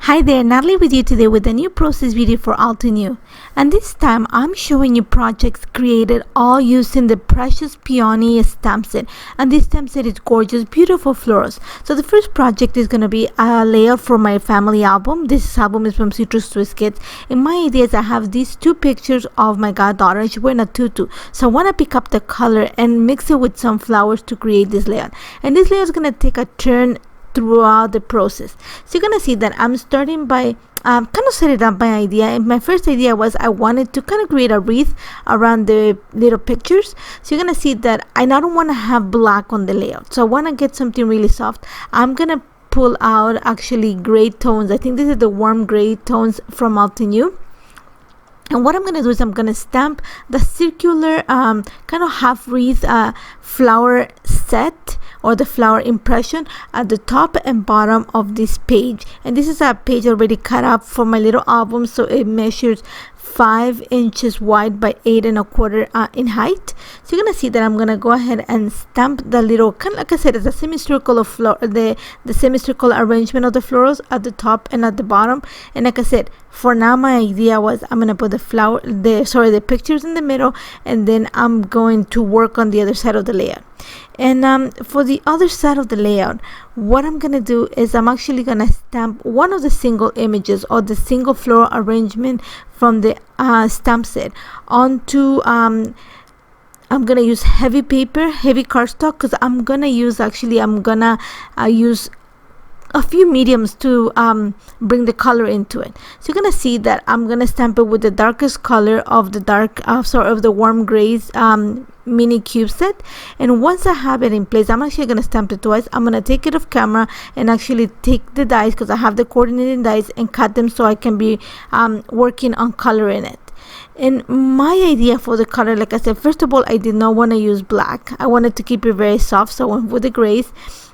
Hi there, Natalie with you today with a new process video for Altenew, and this time I'm showing you projects created all using the Precious Peony Stamp set. And this stamp set is gorgeous, beautiful florals. So the first project is going to be a layout for my family album. This album is from Citrus Twist Kits, and my idea is I have these two pictures of my goddaughter. She's wearing a tutu, so I want to pick up the color and mix it with some flowers to create this layout. And this layout is going to take a turn throughout the process. So you're gonna see that I'm starting by kind of setting up my idea. And my first idea was I wanted to kind of create a wreath around the little pictures. So you're gonna see that I don't want to have black on the layout, so I want to get something really soft. I'm gonna pull out actually gray tones. I think this is the warm gray tones from Altenew. And what I'm going to do is I'm going to stamp the circular kind of half wreath flower set, or the flower impression, at the top and bottom of this page. And this is a page already cut up for my little album, so it measures 5 inches wide by 8 1/4 in height. So you're gonna see that I'm gonna go ahead and stamp the little, kind of like I said, it's a semicircle of the semicircle arrangement of the florals at the top and at the bottom. And like I said, for now my idea was I'm gonna put the pictures in the middle, and then I'm going to work on the other side of the layout. And for the other side of the layout, what I'm gonna do is I'm actually gonna stamp one of the single images or the single floral arrangement from the stamp set onto I'm gonna use heavy paper, heavy cardstock, because I'm gonna use use a few mediums to bring the color into it. So you're gonna see that I'm gonna stamp it with the darkest color of the warm grays mini cube set. And once I have it in place, I'm actually gonna stamp it twice. I'm gonna take it off camera and actually take the dies, because I have the coordinating dies, and cut them so I can be working on coloring it. And my idea for the color, like I said, first of all, I did not want to use black. I wanted to keep it very soft, so I went with the grays.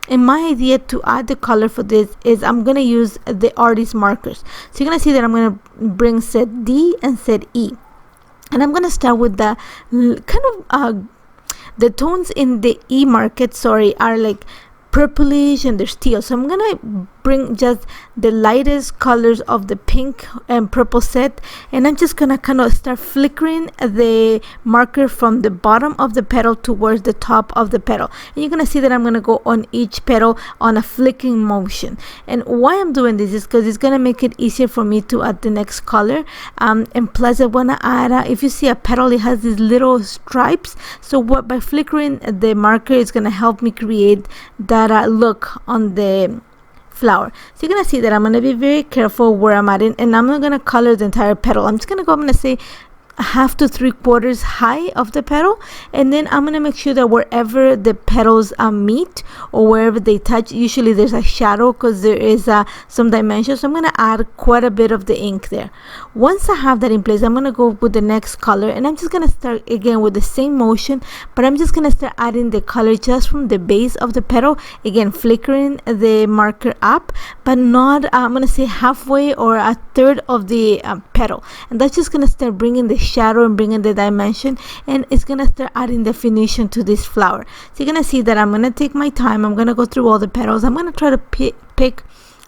And my idea to add the color for this is I'm going to use the artist markers. So you're going to see that I'm going to bring set D and set E. And I'm going to start with the the tones in the E market, are like purplish and they're teal. So I'm going to bring just the lightest colors of the pink and purple set, and I'm just gonna kind of start flickering the marker from the bottom of the petal towards the top of the petal. And you're gonna see that I'm gonna go on each petal on a flicking motion. And why I'm doing this is because it's gonna make it easier for me to add the next color, and plus I wanna add if you see a petal, it has these little stripes, so by flickering the marker, it's gonna help me create that look on the flower. So you're gonna see that I'm gonna be very careful where I'm adding, and I'm not gonna color the entire petal. I'm just gonna go, I'm gonna say 1/2 to 3/4 high of the petal, and then I'm gonna make sure that wherever the petals meet or wherever they touch, usually there's a shadow because there is some dimension. So I'm gonna add quite a bit of the ink there. Once I have that in place, I'm gonna go with the next color, and I'm just gonna start again with the same motion, but I'm just gonna start adding the color just from the base of the petal, again flickering the marker up, but not I'm gonna say halfway or 1/3 of the petal, and that's just gonna start bringing the shadow and bringing the dimension, and it's gonna start adding definition to this flower. So you're gonna see that I'm gonna take my time. I'm gonna go through all the petals. I'm gonna try to pick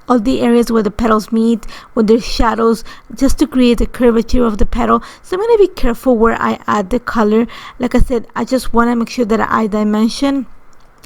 all the areas where the petals meet with their shadows, just to create the curvature of the petal. So I'm gonna be careful where I add the color. Like I said, I just want to make sure that I dimension,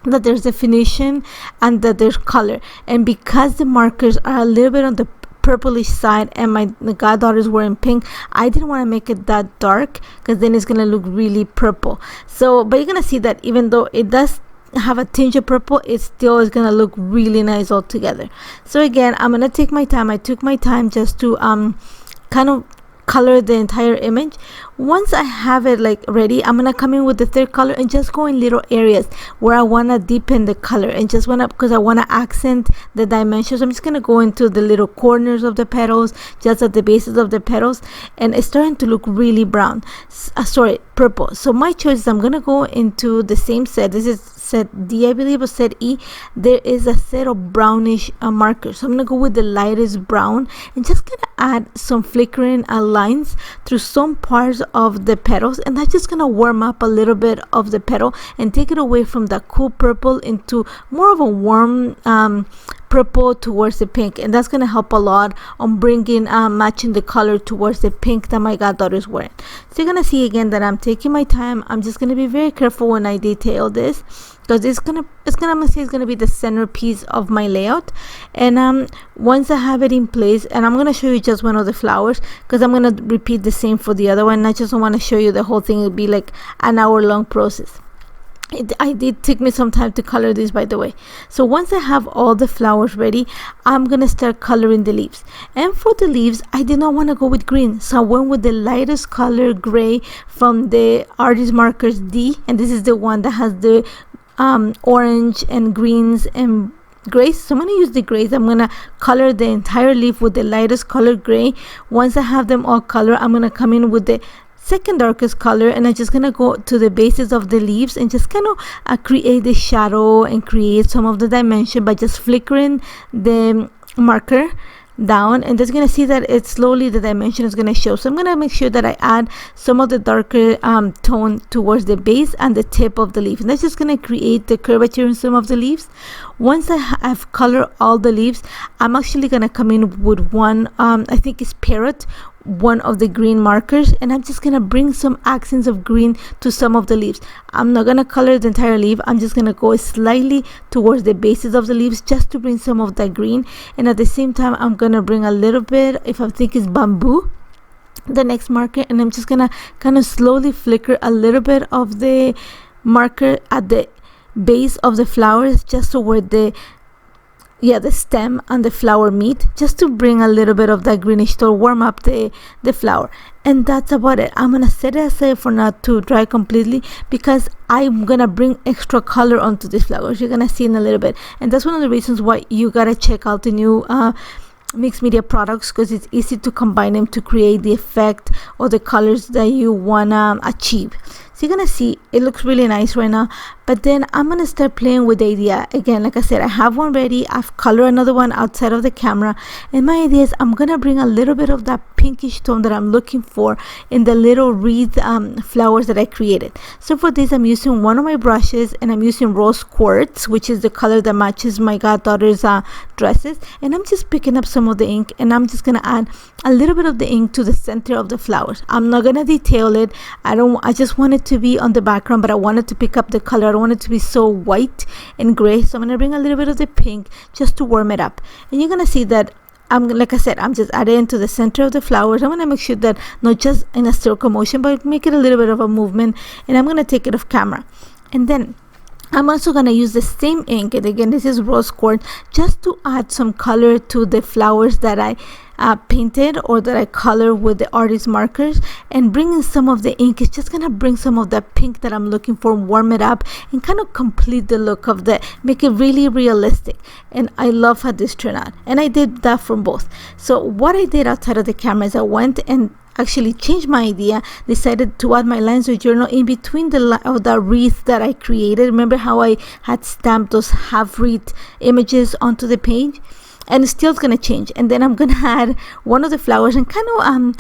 that there's definition, and that there's color. And because the markers are a little bit on the purplish side and my goddaughter's wearing pink, I didn't want to make it that dark, because then it's gonna look really purple. So but you're gonna see that even though it does have a tinge of purple, it still is gonna look really nice all together. So again, I'm gonna take my time. I took my time just to kind of color the entire image. Once I have it like ready, I'm gonna come in with the third color and just go in little areas where I want to deepen the color, and just want to, because I want to accent the dimensions. I'm just gonna go into the little corners of the petals, just at the bases of the petals, and it's starting to look really brown, purple. So my choice is I'm gonna go into the same set. This is set D, I believe, or set E, there is a set of brownish markers. So I'm gonna go with the lightest brown and just gonna add some flickering lines through some parts of the petals, and that's just gonna warm up a little bit of the petal and take it away from that cool purple into more of a warm purple towards the pink, and that's going to help a lot on bringing matching the color towards the pink that my goddaughter is wearing. So you're going to see again that I'm taking my time. I'm just going to be very careful when I detail this, because it's gonna be the centerpiece of my layout. And once I have it in place, and I'm gonna show you just one of the flowers, because I'm gonna repeat the same for the other one. I just don't want to show you the whole thing. It'll be like an hour-long process. I did take me some time to color this, by the way. So once I have all the flowers ready, I'm gonna start coloring the leaves. And for the leaves, I did not want to go with green, so I went with the lightest color gray from the artist markers D, and this is the one that has the orange and greens and grays. So I'm going to use the grays. I'm going to color the entire leaf with the lightest color gray. Once I have them all colored, I'm going to come in with the second darkest color, and I'm just gonna go to the bases of the leaves and just kind of create the shadow and create some of the dimension by just flickering the marker down, and just gonna see that it's slowly the dimension is gonna show. So I'm gonna make sure that I add some of the darker tone towards the base and the tip of the leaf, and that's just gonna create the curvature in some of the leaves. Once I have colored all the leaves, I'm actually gonna come in with one I think it's Parrot, one of the green markers, and I'm just gonna bring some accents of green to some of the leaves. I'm not gonna color the entire leaf. I'm just gonna go slightly towards the bases of the leaves just to bring some of that green, and at the same time I'm gonna bring a little bit, if I think it's bamboo, the next marker, and I'm just gonna kind of slowly flicker a little bit of the marker at the base of the flowers, just so where the stem and the flower meet, just to bring a little bit of that greenish to warm up the flower. And that's about it. I'm gonna set it aside for now to dry completely, because I'm gonna bring extra color onto these flowers. You're gonna see in a little bit, and that's one of the reasons why you gotta check out the new mixed media products, because it's easy to combine them to create the effect or the colors that you wanna achieve. So you're gonna see it looks really nice right now, but then I'm gonna start playing with the idea again. Like I said, I have one ready. I've colored another one outside of the camera, and my idea is I'm gonna bring a little bit of that pinkish tone that I'm looking for in the little wreath flowers that I created. So for this, I'm using one of my brushes, and I'm using rose quartz, which is the color that matches my goddaughter's dresses, and I'm just picking up some of the ink, and I'm just gonna add a little bit of the ink to the center of the flowers. I'm not gonna detail it. I just want it to be on the background, but I wanted to pick up the color. I don't want it to be so white and gray, so I'm gonna bring a little bit of the pink just to warm it up. And you're gonna see that like I said, I'm just adding into the center of the flowers. I'm gonna make sure that not just in a circle motion, but make it a little bit of a movement, and I'm gonna take it off camera. And then I'm also going to use the same ink, and again this is rose quartz, just to add some color to the flowers that I painted or that I color with the artist markers, and bringing some of the ink is just going to bring some of that pink that I'm looking for, warm it up, and kind of complete the look of make it really realistic. And I love how this turned out, and I did that from both. So what I did outside of the camera is I went and actually changed my idea, decided to add my lines of journal in between the wreath that I created. Remember how I had stamped those half wreath images onto the page? And it's still gonna change, and then I'm gonna add one of the flowers and kind of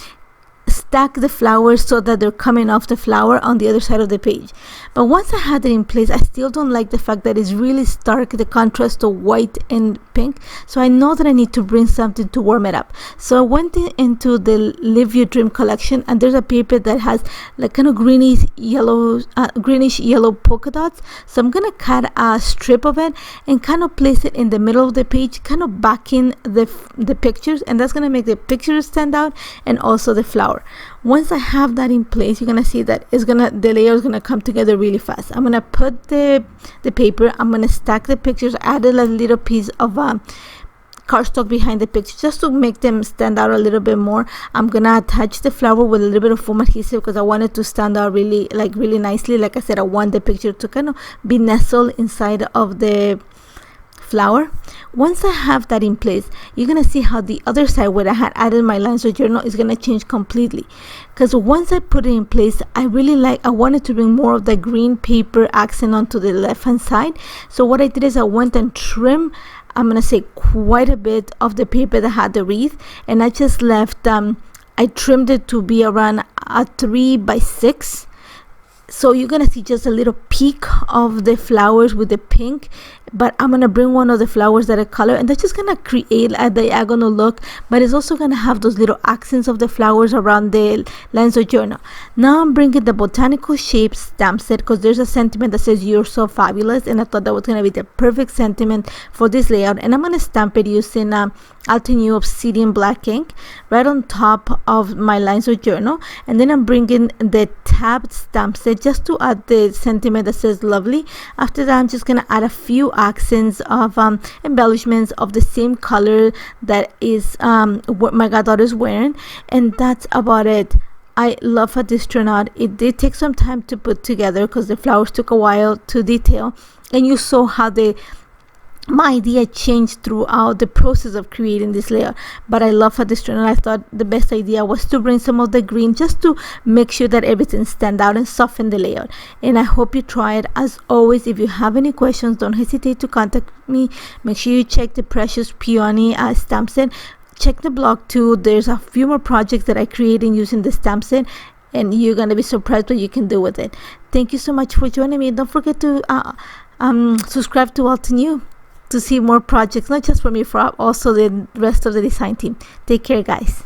stack the flowers so that they're coming off the flower on the other side of the page. But once I had it in place, I still don't like the fact that it's really stark, the contrast of white and pink. So I know that I need to bring something to warm it up. So I went into the Live Your Dream collection, and there's a paper that has like kind of greenish yellow polka dots. So I'm gonna cut a strip of it and kind of place it in the middle of the page, kind of backing the pictures, and that's gonna make the pictures stand out and also the flower. Once I have that in place, you're gonna see that the layer is gonna come together really fast. I'm gonna put the paper, I'm gonna stack the pictures, add a little piece of cardstock behind the picture just to make them stand out a little bit more. I'm gonna attach the flower with a little bit of foam adhesive because I want it to stand out really nicely. Like I said, I want the picture to kind of be nestled inside of the flower. Once I have that in place, you're gonna see how the other side where I had added my lines of journal is gonna change completely, because once I put it in place, I wanted to bring more of the green paper accent onto the left hand side. So what I did is I went and trimmed, I'm gonna say, quite a bit of the paper that had the wreath, and I just left I trimmed it to be around a 3 by 6. So you're gonna see just a little peek of the flowers with the pink, but I'm gonna bring one of the flowers that are color, and that's just gonna create a diagonal look, but it's also gonna have those little accents of the flowers around the lines of journal. Now I'm bringing the botanical shape stamp set, because there's a sentiment that says "You're so fabulous," and I thought that was gonna be the perfect sentiment for this layout. And I'm gonna stamp it using Altenew Obsidian black ink right on top of my lines of journal, and then I'm bringing the tabbed stamp set just to add the sentiment that says "lovely." After that, I'm just gonna add a few accents of embellishments of the same color that is what my goddaughter is wearing, and that's about it. I love how this turned out. It did take some time to put together because the flowers took a while to detail, and you saw how my idea changed throughout the process of creating this layer. But I love how this turned out. I thought the best idea was to bring some of the green just to make sure that everything stand out and soften the layout. And I hope you try it. As always, if you have any questions, don't hesitate to contact me. Make sure you check the Precious Peony stamp set. Check the blog too. There's a few more projects that I created using the stamp set, and you're gonna be surprised what you can do with it. Thank you so much for joining me. Don't forget to subscribe to Altenew to see more projects, not just for me, for also the rest of the design team. Take care, guys.